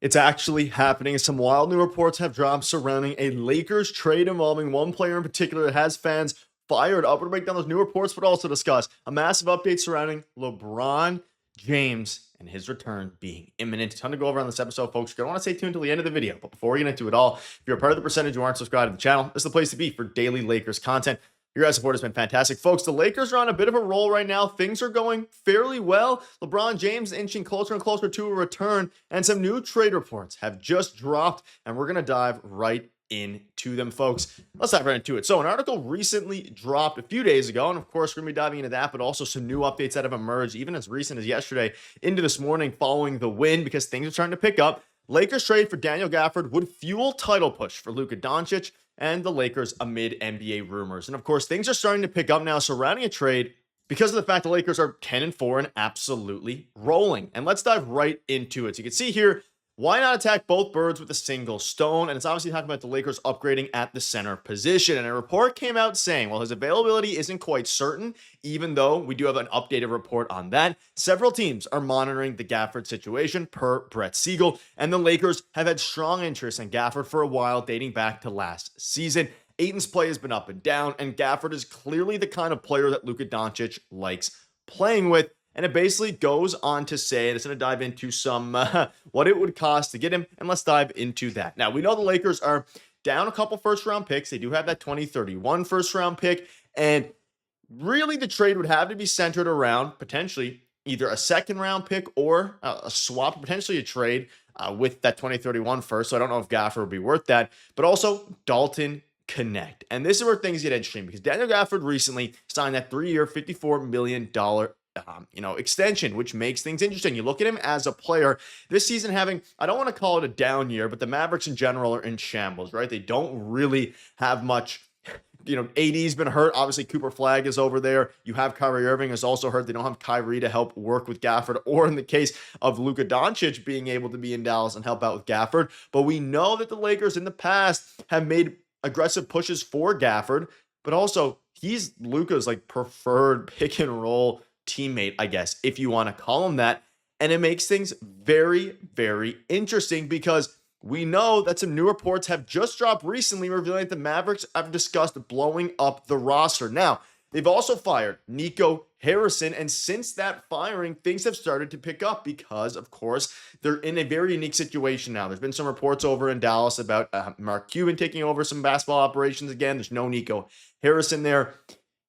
It's actually happening. Some wild new reports have dropped surrounding a Lakers trade involving one player in particular that has fans fired up. We're going to break down those new reports, but also discuss a massive update surrounding LeBron James and his return being imminent. A ton to go over on this episode, folks. You're going to want to stay tuned until the end of the video. But before we get into it all, if you're a part of the percentage who aren't subscribed to the channel, this is the place to be for daily Lakers content. Your guys' support has been fantastic. Folks, the Lakers are on a bit of a roll right now. Things are going fairly well. LeBron James inching closer and closer to a return, and some new trade reports have just dropped, and we're going to dive right into them, folks. Let's dive right into it. So an article recently dropped a few days ago, and of course, we're going to be diving into that, but also some new updates that have emerged, even as recent as yesterday into this morning following the win, because things are starting to pick up. Lakers trade for Daniel Gafford would fuel title push for Luka Doncic and the Lakers amid NBA rumors. And of course, things are starting to pick up now surrounding a trade because of the fact the Lakers are 10-4 and absolutely rolling. And let's dive right into it. So you can see here, why not attack both birds with a single stone? And it's obviously talking about the Lakers upgrading at the center position. And a report came out saying, well, his availability isn't quite certain, even though we do have an updated report on that. Several teams are monitoring the Gafford situation per Brett Siegel, and the Lakers have had strong interest in Gafford for a while, dating back to last season. Ayton's play has been up and down, and Gafford is clearly the kind of player that Luka Doncic likes playing with. And it basically goes on to say, and it's going to dive into some what it would cost to get him, and let's dive into that. Now, we know the Lakers are down a couple first-round picks. They do have that 2031 first-round pick, and really the trade would have to be centered around potentially either a second-round pick or a swap, potentially a trade with that 2031 first. So I don't know if Gafford would be worth that, but also Dalton, Knecht. And this is where things get interesting, because Daniel Gafford recently signed that 3-year, $54 million extension, which makes things interesting. You look at him as a player this season having, I don't want to call it a down year, but the Mavericks in general are in shambles, right? They don't really have much. AD's been hurt. Obviously, Cooper Flagg is over there. You have Kyrie Irving is also hurt. They don't have Kyrie to help work with Gafford, or in the case of Luka Doncic being able to be in Dallas and help out with Gafford. But we know that the Lakers in the past have made aggressive pushes for Gafford, but also he's Luka's preferred pick and roll teammate, I guess, if you want to call him that. And it makes things very, very interesting, because we know that some new reports have just dropped recently revealing that the Mavericks have discussed blowing up the roster. Now, they've also fired Nico Harrison, and since that firing, things have started to pick up because, of course, they're in a very unique situation now. There's been some reports over in Dallas about Mark Cuban taking over some basketball operations again. There's no Nico Harrison there.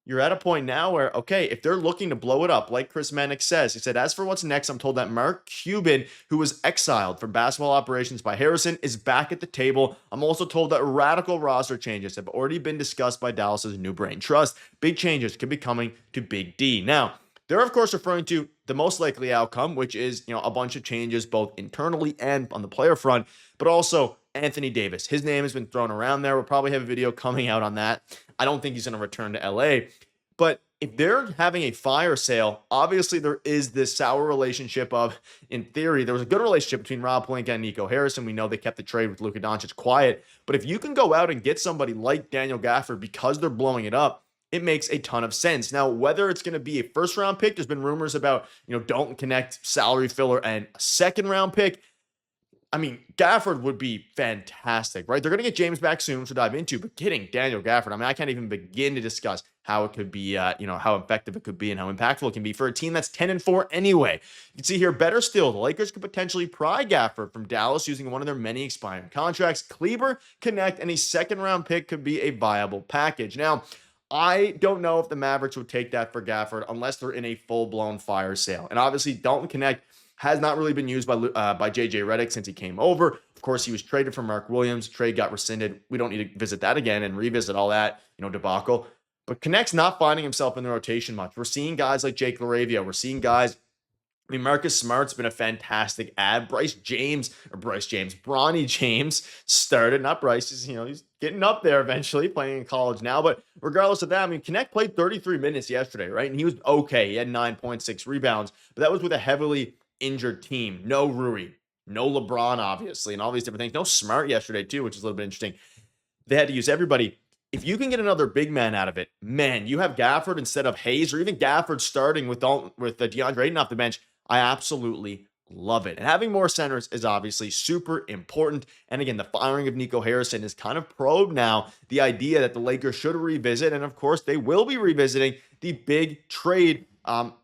You're at a point now where, okay, if they're looking to blow it up, like Chris Mannix says, he said, as for what's next, I'm told that Mark Cuban, who was exiled from basketball operations by Harrison, is back at the table. I'm also told that radical roster changes have already been discussed by Dallas's new brain trust. Big changes could be coming to Big D. Now, they're, of course, referring to the most likely outcome, which is, a bunch of changes both internally and on the player front, but also Anthony Davis. His name has been thrown around there. We'll probably have a video coming out on that. I don't think he's going to return to LA. But if they're having a fire sale, obviously there is this sour relationship of, in theory, there was a good relationship between Rob Pelinka and Nico Harrison. We know they kept the trade with Luka Doncic quiet. But if you can go out and get somebody like Daniel Gafford because they're blowing it up, it makes a ton of sense. Now, whether it's going to be a first-round pick, there's been rumors about, Dalton, Knecht, salary filler, and a second-round pick. I mean, Gafford would be fantastic, right? They're going to get James back soon to dive into, but getting Daniel Gafford, I can't even begin to discuss how it could be, how effective it could be and how impactful it can be for a team that's 10-4 anyway. You can see here, better still, the Lakers could potentially pry Gafford from Dallas using one of their many expiring contracts. Kleber, Knecht, and a second-round pick could be a viable package. Now, I don't know if the Mavericks would take that for Gafford unless they're in a full-blown fire sale. And obviously, Dalton, Knecht has not really been used by JJ Redick since he came over. Of course, he was traded for Mark Williams. Trade got rescinded. We don't need to visit that again and revisit all that, debacle. But Knecht's not finding himself in the rotation much. We're seeing guys like Jake LaRavia. We're seeing guys. Marcus Smart's been a fantastic ad. Bronny James started, not Bryce. He's getting up there eventually, playing in college now. But regardless of that, Knecht played 33 minutes yesterday, right? And he was okay. He had 9.6 rebounds, but that was with a heavily injured team. No Rui, no LeBron, obviously, and all these different things. No Smart yesterday, too, which is a little bit interesting. They had to use everybody. If you can get another big man out of it, man, you have Gafford instead of Hayes, or even Gafford starting with DeAndre Ayton off the bench. I absolutely love it. And having more centers is obviously super important. And again, the firing of Nico Harrison is kind of probed now the idea that the Lakers should revisit. And of course, they will be revisiting the big trade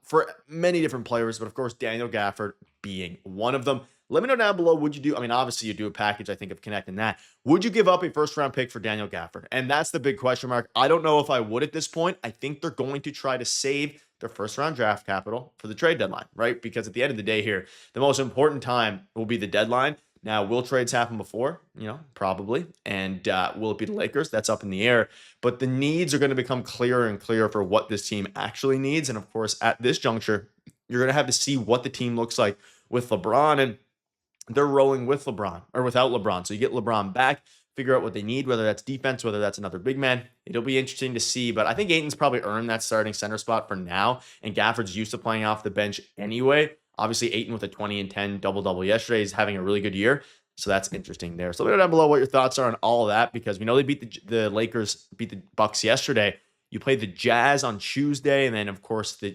for many different players, but of course, Daniel Gafford being one of them. Let me know down below, would you do, I mean, obviously you do a package, I think, of connecting that. Would you give up a first-round pick for Daniel Gafford? And that's the big question mark. I don't know if I would at this point. I think they're going to try to save their first-round draft capital for the trade deadline, right? Because at the end of the day here, the most important time will be the deadline. Now, will trades happen before? Probably. And will it be the Lakers? That's up in the air. But the needs are going to become clearer and clearer for what this team actually needs. And of course, at this juncture, you're going to have to see what the team looks like with LeBron. And they're rolling with LeBron or without LeBron. So you get LeBron back, figure out what they need, whether that's defense, whether that's another big man. It'll be interesting to see, but I think Ayton's probably earned that starting center spot for now, and Gafford's used to playing off the bench anyway. Obviously, Ayton with a 20 and 10 double-double yesterday is having a really good year, so that's interesting there. So let me know down below what your thoughts are on all of that, because we know they beat the Lakers, beat the Bucks yesterday. You played the Jazz on Tuesday, and then, of course, the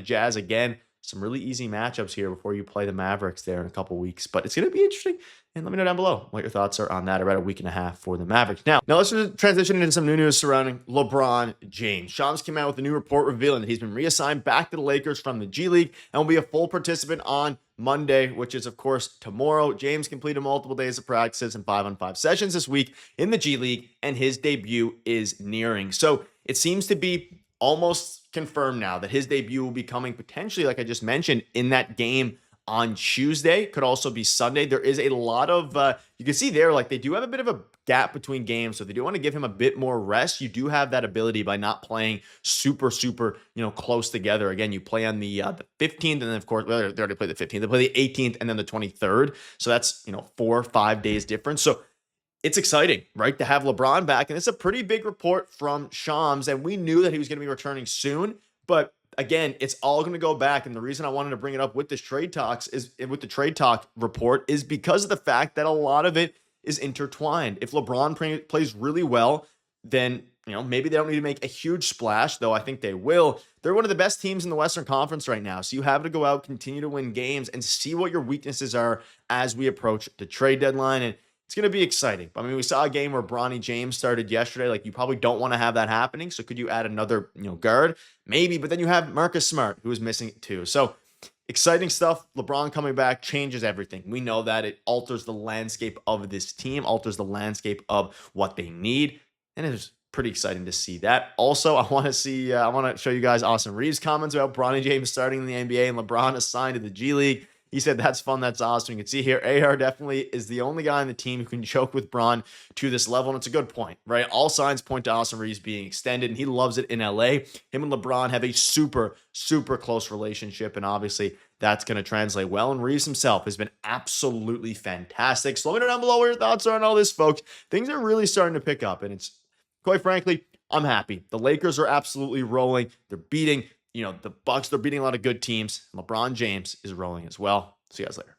Jazz again. Some really easy matchups here before you play the Mavericks there in a couple weeks. But it's going to be interesting. And let me know down below what your thoughts are on that. About a week and a half for the Mavericks. Now let's just transition into some new news surrounding LeBron James. Shams came out with a new report revealing that he's been reassigned back to the Lakers from the G League and will be a full participant on Monday, which is, of course, tomorrow. James completed multiple days of practices and 5-on-5 sessions this week in the G League, and his debut is nearing. So it seems to be almost confirmed now that his debut will be coming potentially, like I just mentioned, in that game on Tuesday. Could also be Sunday. There is a lot of, you can see there, like they do have a bit of a gap between games. So if they do want to give him a bit more rest, you do have that ability by not playing super, close together. Again, you play on the 15th, and then of course, well, they already played the 15th. They play the 18th and then the 23rd. So that's, 4 or 5 days difference. So it's exciting, right, to have LeBron back. And it's a pretty big report from Shams. And we knew that he was going to be returning soon. But again, it's all going to go back. And the reason I wanted to bring it up with this trade talks is with the trade talk report is because of the fact that a lot of it is intertwined. If LeBron plays really well, then, maybe they don't need to make a huge splash, though I think they will. They're one of the best teams in the Western Conference right now. So you have to go out, continue to win games, and see what your weaknesses are as we approach the trade deadline. And it's going to be exciting. I mean, we saw a game where Bronny James started yesterday. Like, you probably don't want to have that happening. So could you add another, guard? Maybe, but then you have Marcus Smart, who is missing it too. So exciting stuff. LeBron coming back changes everything. We know that it alters the landscape of this team, alters the landscape of what they need. And it was pretty exciting to see that. Also, I want to show you guys Austin Reaves' comments about Bronny James starting in the NBA and LeBron assigned to the G League. He said, that's fun. That's awesome. You can see here, AR definitely is the only guy on the team who can choke with Bron to this level. And it's a good point, right? All signs point to Austin Reaves being extended, and he loves it in LA. Him and LeBron have a super, super close relationship. And obviously that's going to translate well. And Reaves himself has been absolutely fantastic. So let me know down below what your thoughts are on all this, folks. Things are really starting to pick up. And it's, quite frankly, I'm happy. The Lakers are absolutely rolling. They're beating the Bucks. They're beating a lot of good teams. LeBron James is rolling as well. See you guys later.